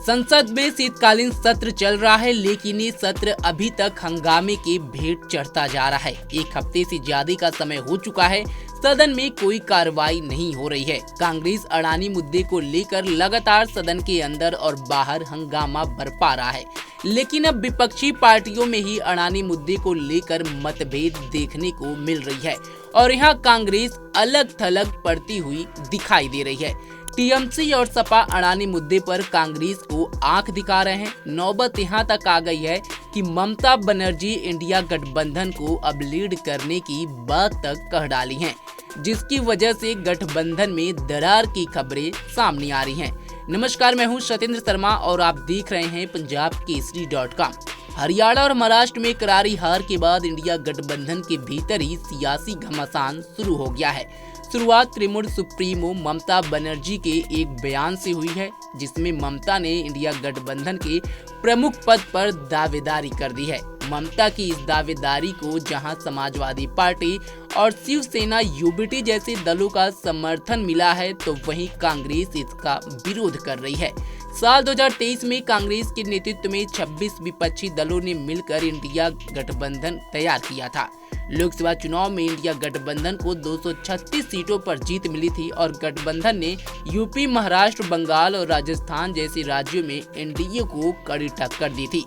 संसद में शीतकालीन सत्र चल रहा है, लेकिन ये सत्र अभी तक हंगामे की भेंट चढ़ता जा रहा है। एक हफ्ते से ज्यादा का समय हो चुका है, सदन में कोई कार्रवाई नहीं हो रही है। कांग्रेस अडानी मुद्दे को लेकर लगातार सदन के अंदर और बाहर हंगामा बरपा रहा है, लेकिन अब विपक्षी पार्टियों में ही अडानी मुद्दे को लेकर मतभेद देखने को मिल रही है और यहाँ कांग्रेस अलग थलग पड़ती हुई दिखाई दे रही है। टीएमसी और सपा अडानी मुद्दे पर कांग्रेस को आंख दिखा रहे हैं। नौबत यहाँ तक आ गई है कि ममता बनर्जी इंडिया गठबंधन को अब लीड करने की बात तक कह डाली हैं, जिसकी वजह से गठबंधन में दरार की खबरें सामने आ रही हैं। नमस्कार, मैं हूं सत्येंद्र शर्मा और आप देख रहे हैं punjabkesari.com। हरियाणा और महाराष्ट्र में करारी हार के बाद इंडिया गठबंधन के भीतर ही सियासी घमासान शुरू हो गया है। शुरुआत तृणमूल सुप्रीमो ममता बनर्जी के एक बयान से हुई है, जिसमें ममता ने इंडिया गठबंधन के प्रमुख पद पर दावेदारी कर दी है। ममता की इस दावेदारी को जहां समाजवादी पार्टी और शिवसेना यूबीटी जैसे दलों का समर्थन मिला है, तो वहीं कांग्रेस इसका विरोध कर रही है। साल 2023 में कांग्रेस के नेतृत्व में 26 विपक्षी दलों ने मिलकर इंडिया गठबंधन तैयार किया था। लोकसभा चुनाव में इंडिया गठबंधन को 236 सीटों पर जीत मिली थी और गठबंधन ने यूपी, महाराष्ट्र, बंगाल और राजस्थान जैसे राज्यों में एनडीए को कड़ी टक्कर दी थी।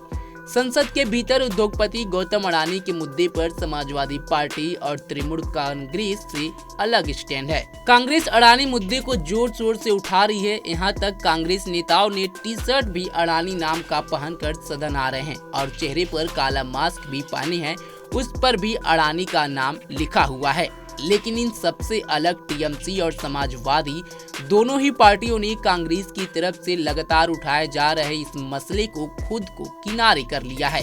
संसद के भीतर उद्योगपति गौतम अडानी के मुद्दे पर समाजवादी पार्टी और तृणमूल कांग्रेस से अलग स्टैंड है। कांग्रेस अडानी मुद्दे को जोर शोर से उठा रही है। यहाँ तक कांग्रेस नेताओं ने टी शर्ट भी अडानी नाम का पहनकर सदन आ रहे हैं और चेहरे पर काला मास्क भी पहने हैं, उस पर भी अडानी का नाम लिखा हुआ है। लेकिन इन सबसे अलग टीएमसी और समाजवादी दोनों ही पार्टियों ने कांग्रेस की तरफ से लगातार उठाए जा रहे इस मसले को खुद को किनारे कर लिया है।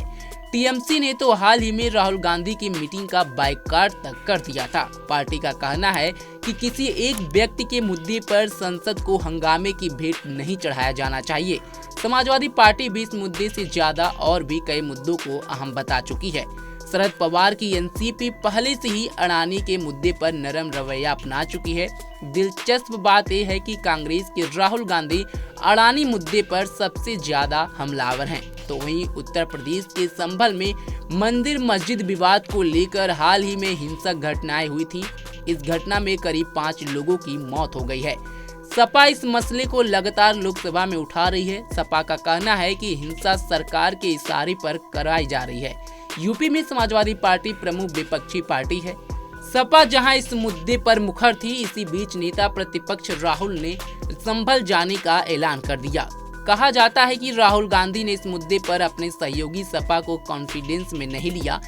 टीएमसी ने तो हाल ही में राहुल गांधी की मीटिंग का बायकॉट तक कर दिया था। पार्टी का कहना है कि किसी एक व्यक्ति के मुद्दे पर संसद को हंगामे की भेंट नहीं चढ़ाया जाना चाहिए। समाजवादी पार्टी भी इस मुद्दे से ज्यादा और भी कई मुद्दों को अहम बता चुकी है। शरद पवार की एनसीपी पहले से ही अडानी के मुद्दे पर नरम रवैया अपना चुकी है। दिलचस्प बात यह है कि कांग्रेस के राहुल गांधी अडानी मुद्दे पर सबसे ज्यादा हमलावर हैं। तो वहीं उत्तर प्रदेश के संभल में मंदिर मस्जिद विवाद को लेकर हाल ही में हिंसक घटनाएं हुई थी। इस घटना में करीब 5 लोगों की मौत हो गई है। सपा इस मसले को लगातार लोकसभा में उठा रही है। सपा का कहना है कि हिंसा सरकार के इशारे पर कराई जा रही है। यूपी में समाजवादी पार्टी प्रमुख विपक्षी पार्टी है। सपा जहां इस मुद्दे पर मुखर थी, इसी बीच नेता प्रतिपक्ष राहुल ने संभल जाने का ऐलान कर दिया। कहा जाता है कि राहुल गांधी ने इस मुद्दे पर अपने सहयोगी सपा को कॉन्फिडेंस में नहीं लिया।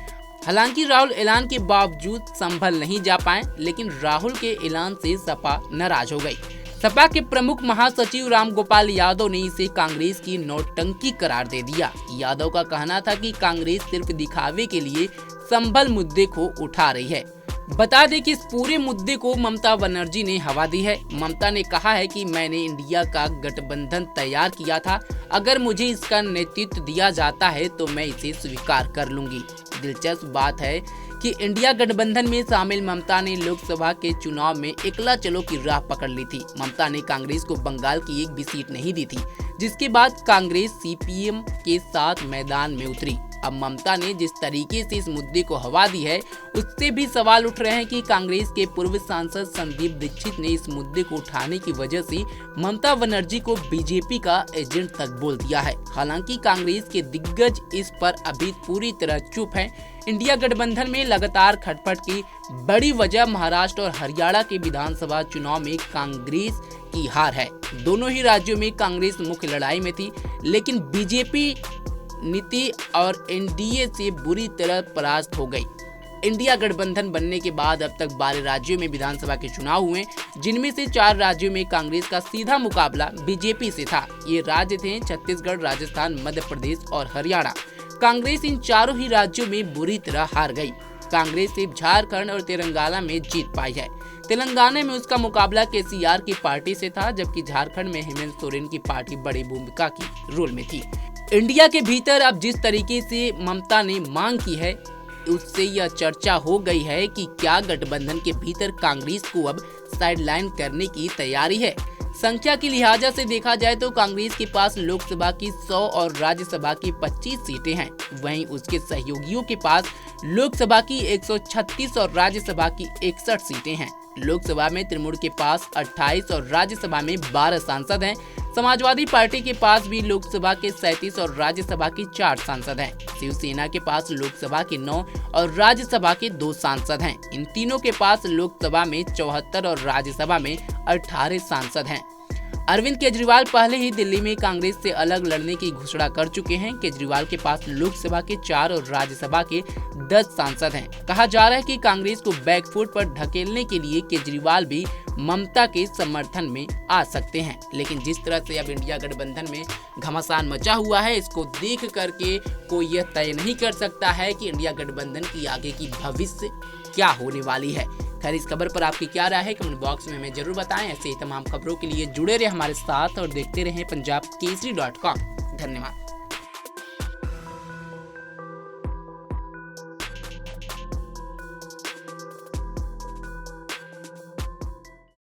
हालांकि राहुल ऐलान के बावजूद संभल नहीं जा पाए, लेकिन राहुल के ऐलान से सपा नाराज हो गई। सपा के प्रमुख महासचिव रामगोपाल यादव ने इसे कांग्रेस की नौटंकी करार दे दिया। यादव का कहना था कि कांग्रेस सिर्फ दिखावे के लिए संभल मुद्दे को उठा रही है। बता दें कि इस पूरे मुद्दे को ममता बनर्जी ने हवा दी है। ममता ने कहा है कि मैंने इंडिया का गठबंधन तैयार किया था, अगर मुझे इसका नेतृत्व दिया जाता है तो मैं इसे स्वीकार कर लूंगी। दिलचस्प बात है कि इंडिया गठबंधन में शामिल ममता ने लोकसभा के चुनाव में एकला चलो की राह पकड़ ली थी। ममता ने कांग्रेस को बंगाल की एक भी सीट नहीं दी थी, जिसके बाद कांग्रेस सीपीएम के साथ मैदान में उतरी। अब ममता ने जिस तरीके से इस मुद्दे को हवा दी है, उससे भी सवाल उठ रहे हैं कि कांग्रेस के पूर्व सांसद संदीप दीक्षित ने इस मुद्दे को उठाने की वजह से ममता बनर्जी को बीजेपी का एजेंट तक बोल दिया है। हालांकि कांग्रेस के दिग्गज इस पर अभी पूरी तरह चुप हैं। इंडिया गठबंधन में लगातार खटपट की बड़ी वजह महाराष्ट्र और हरियाणा के विधानसभा चुनाव में कांग्रेस की हार है। दोनों ही राज्यों में कांग्रेस मुख्य लड़ाई में थी, लेकिन बीजेपी नीति और एनडीए से बुरी तरह परास्त हो गई। इंडिया गठबंधन बनने के बाद अब तक 12 राज्यों में विधानसभा के चुनाव हुए, जिनमें से 4 राज्यों में कांग्रेस का सीधा मुकाबला बीजेपी से था। ये राज्य थे छत्तीसगढ़, राजस्थान, मध्य प्रदेश और हरियाणा। कांग्रेस इन चारों ही राज्यों में बुरी तरह हार गई। कांग्रेस सिर्फ झारखंड और तेलंगाना में जीत पाई है। तेलंगाना में उसका मुकाबला केसीआर की पार्टी से था, जबकि झारखंड में हेमंत सोरेन की पार्टी बड़ी भूमिका की रोल में थी। इंडिया के भीतर अब जिस तरीके से ममता ने मांग की है, उससे यह चर्चा हो गई है कि क्या गठबंधन के भीतर कांग्रेस को अब साइडलाइन करने की तैयारी है। संख्या की लिहाजा से देखा जाए तो कांग्रेस के पास लोकसभा की 100 और राज्यसभा की 25 सीटें हैं। वहीं उसके सहयोगियों के पास लोकसभा की 136 और राज्यसभा की 61 सीटें हैं। लोकसभा में तृणमूल के पास 28 और राज्यसभा में 12 सांसद हैं। समाजवादी पार्टी के पास भी लोकसभा के 37 और राज्यसभा के 4 सांसद हैं। शिवसेना के पास लोकसभा के 9 और राज्यसभा के 2 सांसद हैं। इन तीनों के पास लोकसभा में 74 और राज्यसभा में 18 सांसद हैं। अरविंद केजरीवाल पहले ही दिल्ली में कांग्रेस से अलग लड़ने की घोषणा कर चुके हैं। केजरीवाल के पास लोकसभा के 4 और राज्यसभा के 10 सांसद हैं। कहा जा रहा है कि कांग्रेस को बैकफुट पर ढकेलने के लिए केजरीवाल भी ममता के समर्थन में आ सकते हैं। लेकिन जिस तरह से अब इंडिया गठबंधन में घमासान मचा हुआ है, इसको देख करके कोई यह तय नहीं कर सकता है कि इंडिया गठबंधन की आगे की भविष्य क्या होने वाली है। खैर, इस खबर पर आपकी क्या राय है कमेंट बॉक्स में हमें जरूर बताएं। ऐसे ही तमाम खबरों के लिए जुड़े रहे हमारे साथ और देखते रहें पंजाब केसरी.com। धन्यवाद।